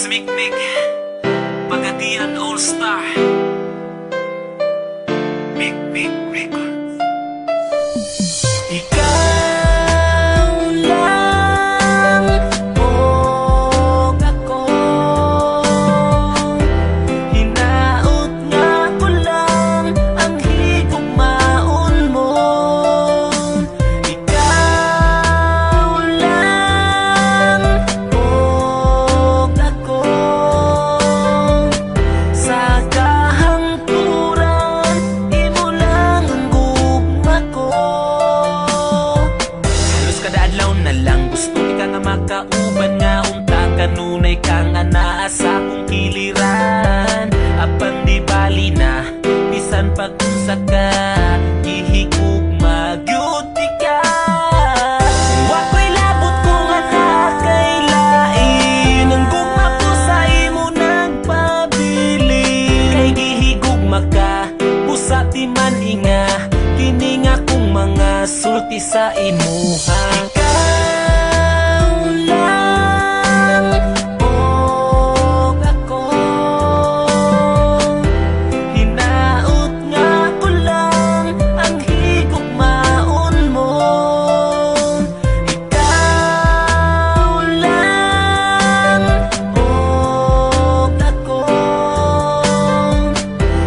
Mikmik Pagadian All-Star Mikmik Records. Ikaw lang o ako, hinaot nga ko lang ang higugmaon mo. Ikaw lang o ako, sa kahangturan imo lang ang gugma ko. Halos kada adlaw na lang gusto ka nga makauban nga unta kanunay kang anaa sa akong kiliran. Apan di bali na bisan pag-unsa ka gihigugma gyud ka. Wako'y labot ko nga nakailain ang gugma ko sa imo nagpabili. Kay gihigugma ka busa di man inga kini nga kong mga sulti sa imuha. Ikaw lang o ako, hinaot nga ko lang ang higugmaon mo. Ikaw lang o ako,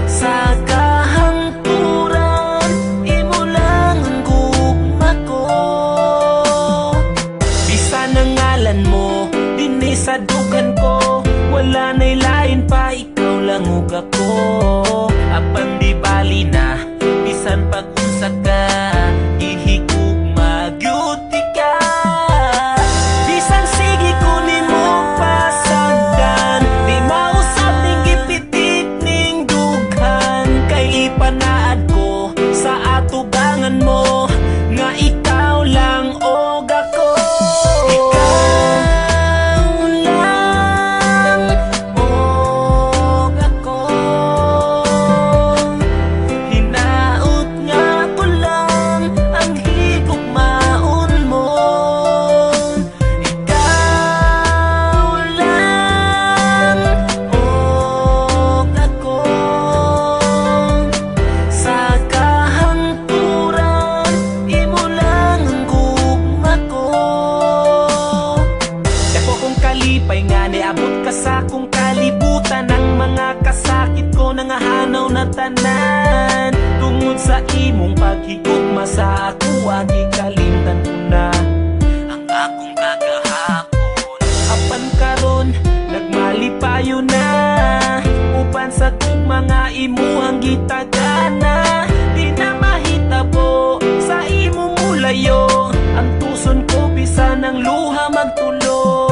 sa kahangturan imo lang ang gugma ko. Bisan ang ngalan mo dinhi sa dugan ko, wala na'y lain pa, ikaw lang ug ako. Apan di bali na bisan pag-unsa ka gihigugma gyud ka. Bisan sige ko nimo pasagdan, di mausap ning gipitik ning dughan. Kay ipanaad ko sa atubangan mo nga ikaw lang og ako. Ikaw lang og ako, hinaot nga ko lang ang higugmaon mo. Ikaw lang og ako, sa kahangturan imo lang ang gugma ko. Dako kong kalipay nga niabot ka sa akong kalibutan. Ang mga kasakit ko nangahanaw na tanan tungod sa imong paghigugma sa ako. Gikalimtan ko na ang akong kagahapon. Apan karon nagmalipayo na upan sa tugma nga imuhang gitagana. Di na mahitabo sa imong mulayo ang tuson ko bisan ang luha magtulo.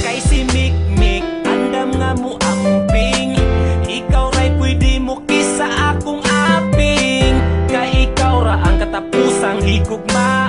Kay si Mikmik andam nga mo amping, ikaw ra'y pwede mo kisa akong aping. Kay ikaw ra ang katapusang higugma